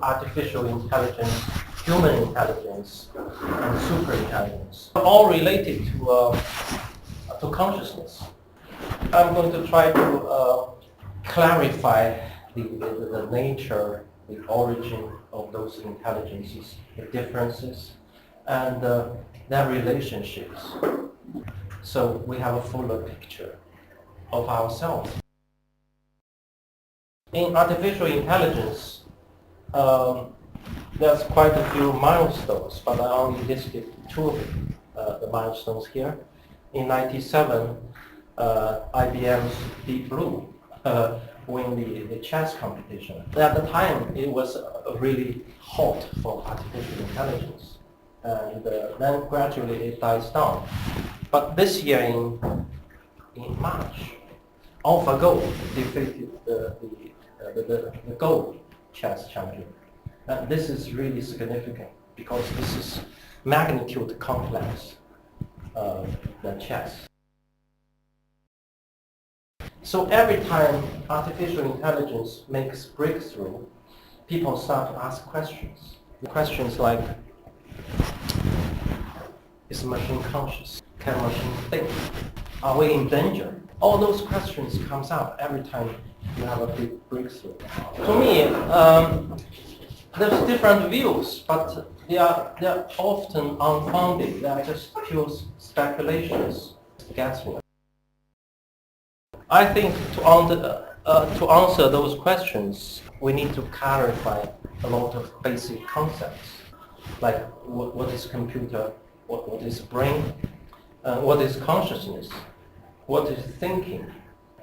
artificial intelligence, human intelligence, and super intelligence, all related to consciousness. I'm going to try to clarify the nature, the origin of those intelligences, the differences, and their relationships. So we have a fuller picture of ourselves. In artificial intelligence, there's quite a few milestones, but I only listed two of the milestones here. In '97, IBM's Deep Blue won the chess competition. At the time, it was really hot for artificial intelligence, and then gradually it dies down. But this year in March, AlphaGo defeated the Go chess champion. And this is really significant because this is magnitude complex than chess. So every time artificial intelligence makes breakthrough, people start to ask questions. Questions like, is machine conscious? Can machine think? Are we in danger? All those questions comes up every time you have a big breakthrough. To me, there's different views, but they are often unfounded. They are just pure speculations. Gets me. I think to answer those questions, we need to clarify a lot of basic concepts, like what is computer, what is brain, what is consciousness, what is thinking,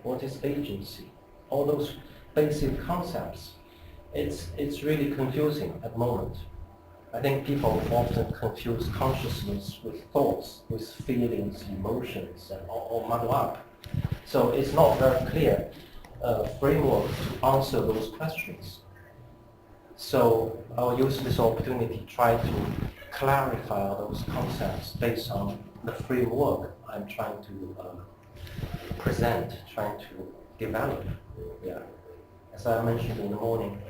what is agency. All those basic concepts, it's really confusing at the moment. I think people often confuse consciousness with thoughts, with feelings, emotions, and all muddle up. So it's not very clear framework to answer those questions. So I'll use this opportunity to try to clarify those concepts based on the framework I'm trying to present, trying to develop. Yeah. As I mentioned in the morning,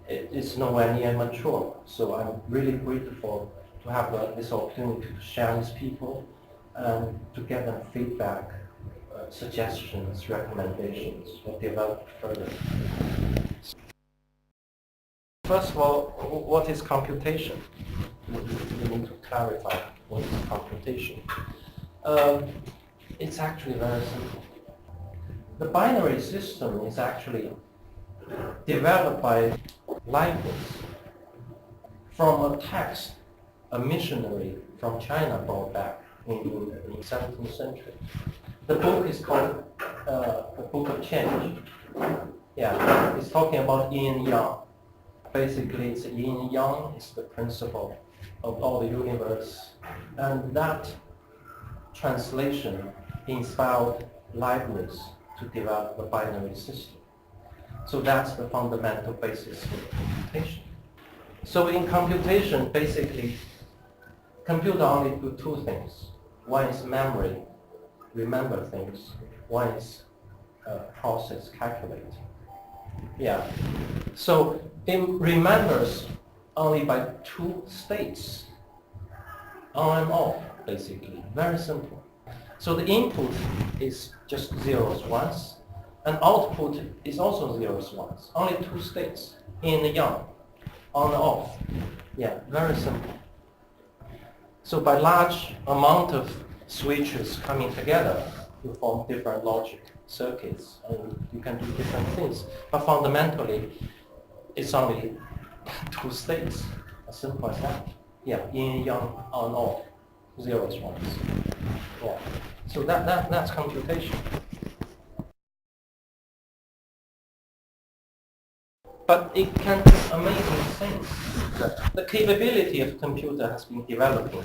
it's nowhere near mature. So I'm really grateful to have this opportunity to share with people and to get them feedback, suggestions, recommendations, or develop further. First of all, what is computation? We need to clarify what is computation. It's actually very simple. The binary system is actually developed by Leibniz from a text a missionary from China brought back in the 17th century. The book is called The Book of Change. Yeah, it's talking about yin and yang. Basically, it's yin and yang is the principle of all the universe, and that translation inspired Leibniz to develop the binary system. So that's the fundamental basis of computation. So in computation, basically, computer only do two things. One is memory, remember things. One is process, calculate. Yeah. So it remembers only by two states, on and off, basically. Very simple. So the input is just zeros, ones, and output is also zeros, ones. Only two states, yin and yang, on and off. Yeah, very simple. So by large amount of switches coming together, you form different logic circuits, and you can do different things. But fundamentally, it's only two states, as simple as that. Yeah, yin and yang, on and off, zeros, ones. Yeah. So that's computation. But it can do amazing things. The capability of computer has been developing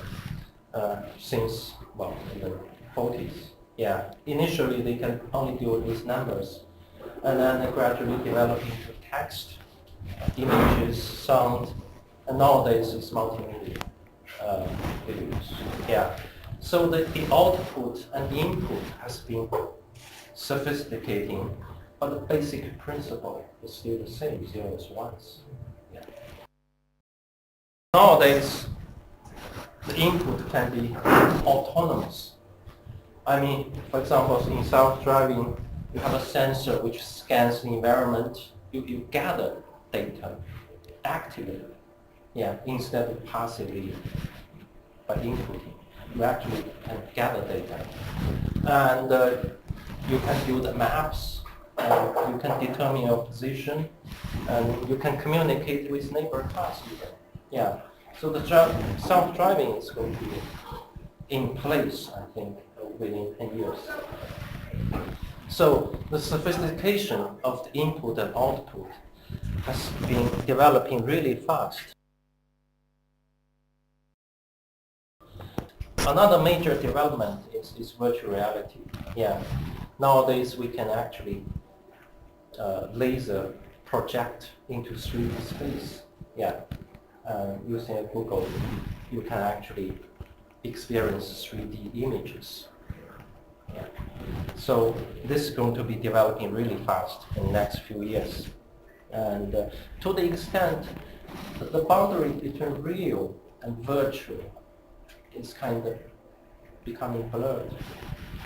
since, well, the 40s. Yeah, initially they can only deal with numbers, and then they gradually develop into text, images, sound, and nowadays it's multimedia videos. Yeah. So the output and the input has been sophisticating, but the basic principle is still the same, zeros, ones. Yeah. Nowadays, the input can be autonomous. I mean, for example, in self-driving, you have a sensor which scans the environment. You gather data actively, yeah, instead of passively by inputting. You actually can gather data. And you can build maps, you can determine your position, and you can communicate with neighbor cars even. Yeah. So the self-driving is going to be in place, I think, within 10 years. So the sophistication of the input and output has been developing really fast. Another major development is virtual reality. Yeah. Nowadays we can actually laser project into 3D space. Yeah. Using a Google, you can actually experience 3D images. Yeah. So this is going to be developing really fast in the next few years. And to the extent that the boundary between real and virtual is kind of becoming blurred.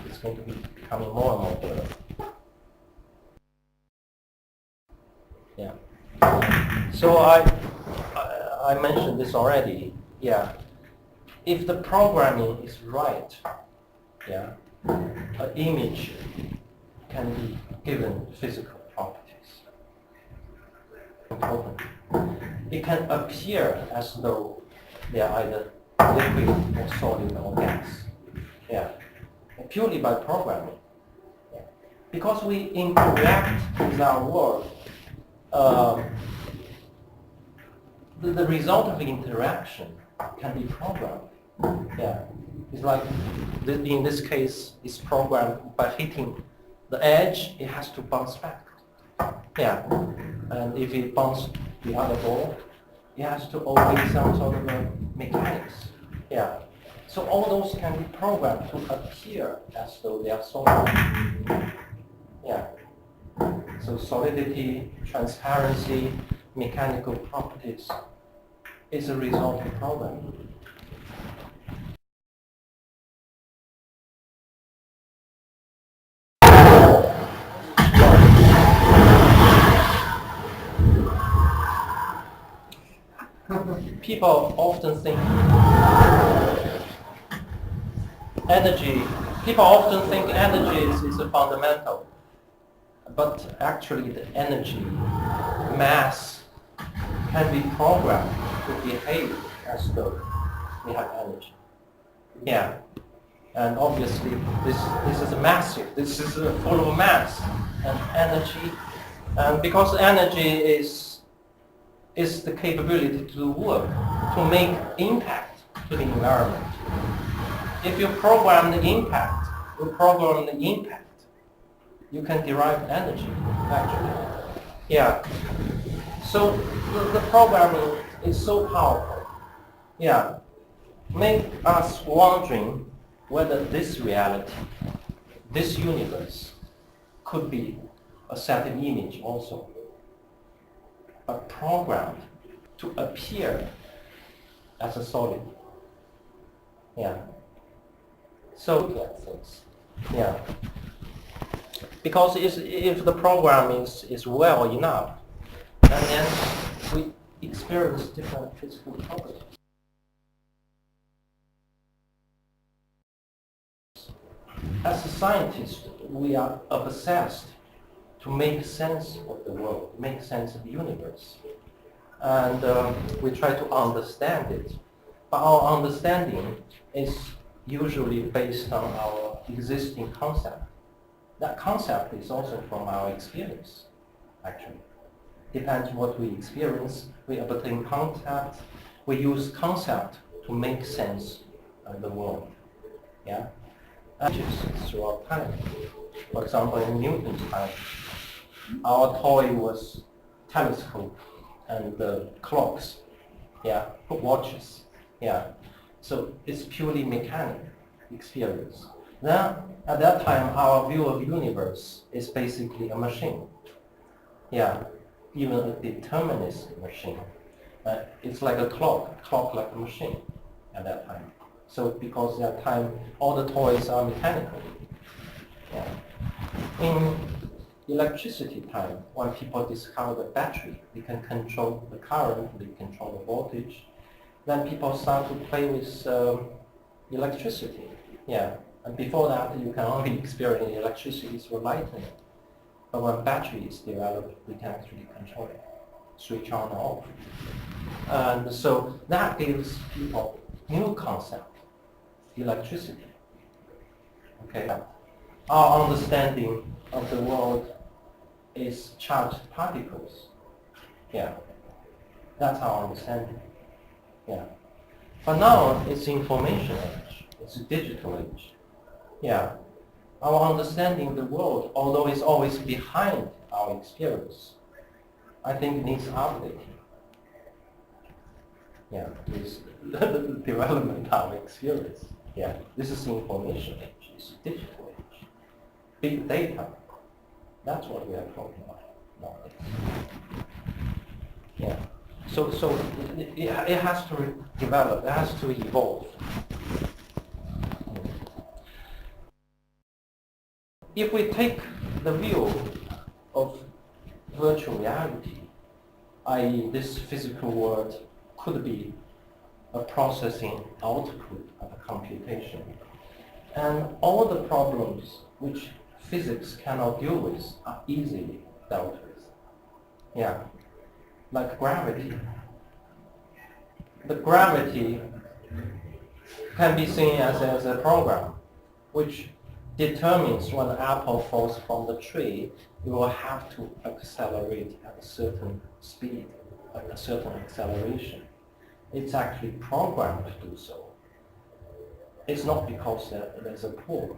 It's going to be becoming more and more blurred. Yeah. So I mentioned this already. Yeah. If the programming is right, yeah, an image can be given physical properties. Important. It can appear as though they are either liquid or solid or gas. Yeah. Purely by programming. Yeah. Because we interact with our world, the result of the interaction can be programmed. Yeah. It's like, in this case, it's programmed by hitting the edge, it has to bounce back. Yeah. And if it bounces the other ball, it has to obey some sort of mechanics. Yeah. So all those can be programmed to appear as though they are solid. Yeah. So solidity, transparency, mechanical properties is a result of programming. People often think energy is a fundamental, but actually the energy mass can be programmed to behave as though we have energy. Yeah. And obviously this is massive, this is full of mass and energy, and because energy is the capability to do work, to make impact to the environment. If you program the impact, you can derive energy, actually. Yeah. So the programming is so powerful. Yeah. Make us wondering whether this reality, this universe, could be a set of image also, but programmed to appear as a solid. Yeah. So look at things. Yeah. Because if the program is well enough, and then we experience different physical properties. As a scientist, we are obsessed to make sense of the world, make sense of the universe. And we try to understand it. But our understanding is usually based on our existing concept. That concept is also from our experience, actually. Depends what we experience, we obtain concept, we use concept to make sense of the world. Yeah? Throughout time. For example, in Newton's time, our toy was telescope and clocks, yeah, watches, yeah. So it's purely mechanical experience. Then, at that time, our view of universe is basically a machine, yeah, even a deterministic machine. It's like a clock like a machine at that time. So because at that time, all the toys are mechanical. Yeah. In electricity time, when people discover the battery, they can control the current, they control the voltage, then people start to play with electricity. Yeah. And before that, you can only experience electricity through lightning. But when battery is developed, we can actually control it, switch on and off. And so that gives people new concept, electricity. Okay. Our understanding of the world is charged particles. Yeah. That's our understanding. Yeah. But now it's information age. It's a digital age. Yeah. Our understanding of the world, although it's always behind our experience, I think needs updating. Yeah, with the development of experience. Yeah, this is information age, it's digital age. Big data, that's what we are talking about nowadays. Yeah, so it has to develop, it has to evolve. If we take the view of virtual reality, i.e. this physical world could be a processing output of a computation. And all the problems which physics cannot deal with are easily dealt with. Yeah, like gravity. The gravity can be seen as a program which determines when an apple falls from the tree, you will have to accelerate at a certain speed, at a certain acceleration. It's actually programmed to do so. It's not because there's a pull.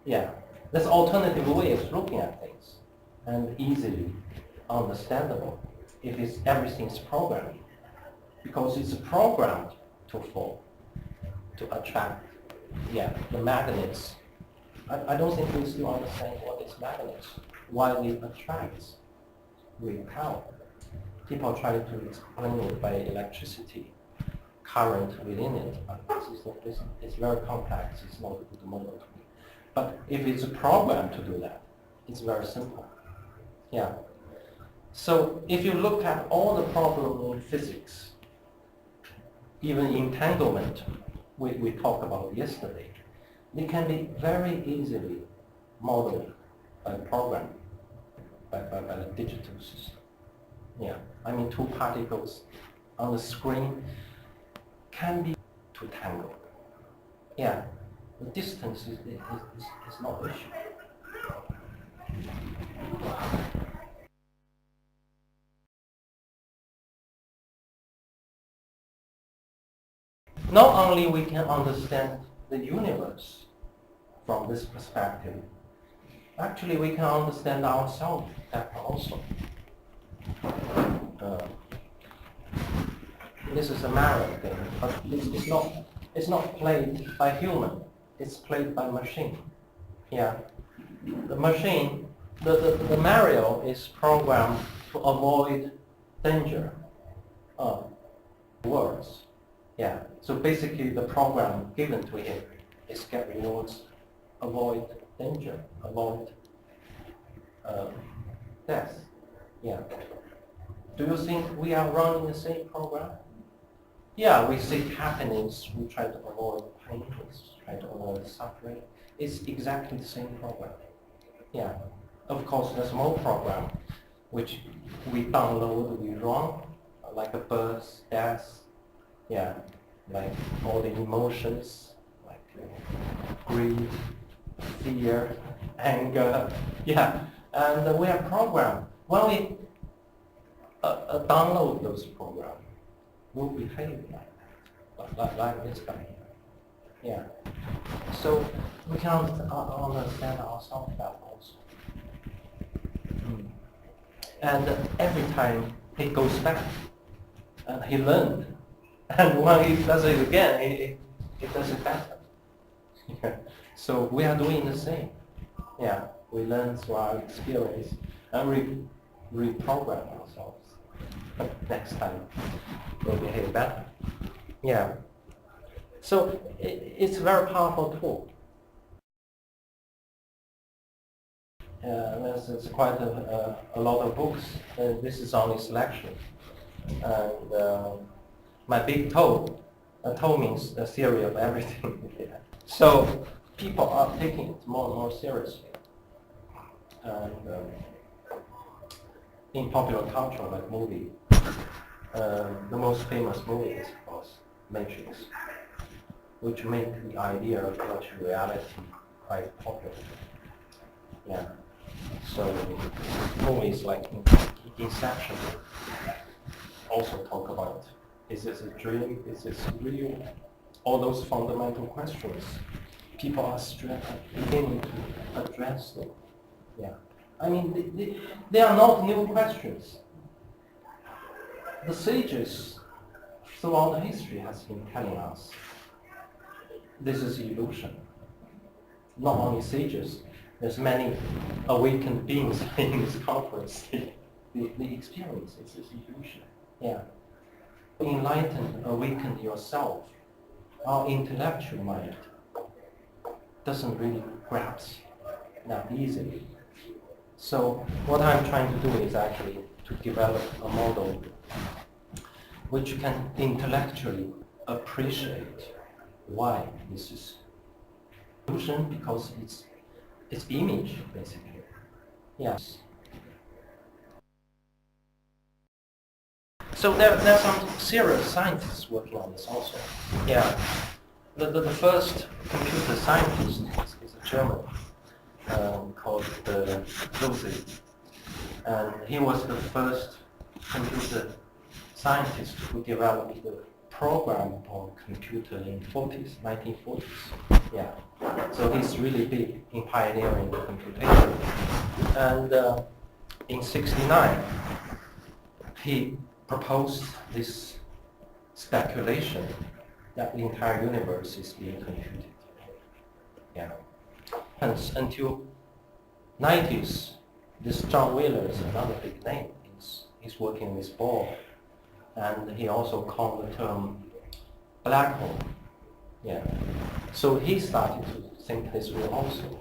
Yeah, there's alternative way of looking at things, and easily understandable if everything's programmed, because it's programmed to fall, to attract. Yeah, the magnets. I don't think we still understand what is magnets, why it attracts, repel. People try to explain it by electricity, current within it, but it's very complex. It's not a good model to me. But if it's a program to do that, it's very simple. Yeah. So if you look at all the problems in physics, even entanglement, we talked about yesterday, they can be very easily modeled by a program, by the digital system. Yeah, I mean, two particles on the screen can be to tangle. Yeah, the distance is not an issue. Not only we can understand the universe from this perspective, actually we can understand ourselves better also. This is a marrow game, but it's not played by human, it's played by machine. Yeah. The machine, the Mario is programmed to avoid danger words. Yeah. So basically the program given to him is get rewards, avoid danger, avoid death. Yeah. Do you think we are running the same program? Yeah, we seek happiness, we try to avoid pain, we try to avoid suffering. It's exactly the same program. Yeah. Of course, there's more program which we download, we run, like a birth, death, yeah, like all the emotions, like greed, fear, anger, yeah. And we are programmed. When we download those programs, we'll behave like this guy here. Yeah. So we can understand ourselves better also. And every time he goes back, and he learned. And when he does it again, he does it better. Yeah. So we are doing the same. Yeah, we learn through our experience and reprogram ourselves. Next time we'll behave better. Yeah. So it's a very powerful tool. There's quite a lot of books. This is only selection. And my big toe, toe means the theory of everything. Yeah. So people are taking it more and more seriously. And in popular culture, like movie, the most famous movie is, of course, Matrix, which made the idea of virtual reality quite popular. Yeah. So movies like Inception also talk about, is this a dream? Is this real? All those fundamental questions. People are beginning to address them. Yeah. I mean, they are not new questions. The sages throughout the history has been telling us this is illusion. Not only sages, there's many awakened beings in this conference. The experience is this illusion. Yeah. Enlighten, awaken yourself. Our intellectual mind doesn't really grasp that easily. So what I'm trying to do is actually to develop a model which can intellectually appreciate why this is illusion, because it's image, basically. Yes. So there are some serious scientists working on this also. Yeah. The first computer scientist is a German called Rose. And he was the first computer scientist who developed the programmable computer in 1940s. Yeah. So he's really big in pioneering the computation. And in '69, he proposed this speculation that the entire universe is being computed. Yeah. Hence, until '90s, this John Wheeler is another big name. He's working with Bohr, and he also coined the term black hole. Yeah. So he started to think this way also.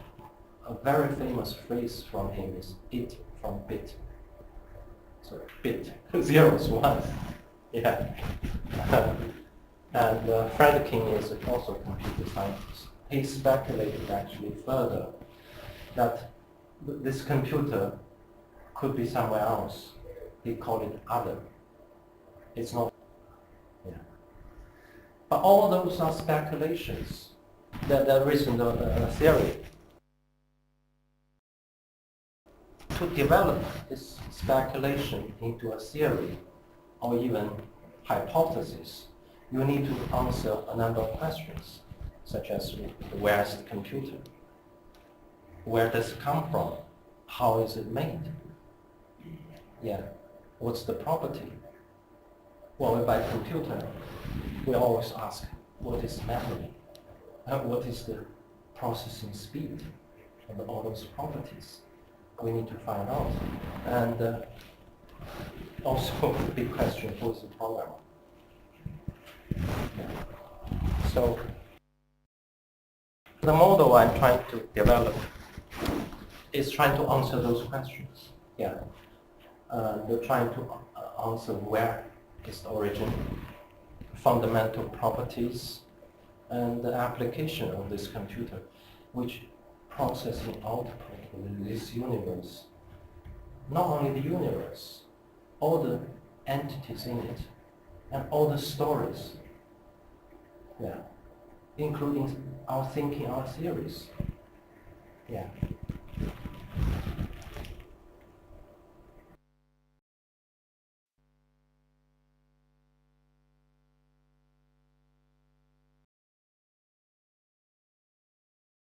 A very famous phrase from him is "it from bit." So bit, zeros, ones. Yeah. And Friedkin is also a computer scientist. He speculated actually further that this computer could be somewhere else. He called it other. It's not. Yeah. But all those are speculations. There isn't a theory. To develop this speculation into a theory or even hypothesis, you need to answer a number of questions, such as where is the computer? Where does it come from? How is it made? Yeah. What's the property? Well, by computer, we always ask, what is memory? What is the processing speed? And all those properties we need to find out. And also the big question, who is the programmer? Yeah. So the model I'm trying to develop is trying to answer those questions. Yeah. They're trying to answer where is the origin, fundamental properties, and the application of this computer, which processing output in this universe. Not only the universe, all the entities in it, and all the stories. Yeah. Including our thinking, our theories. Yeah.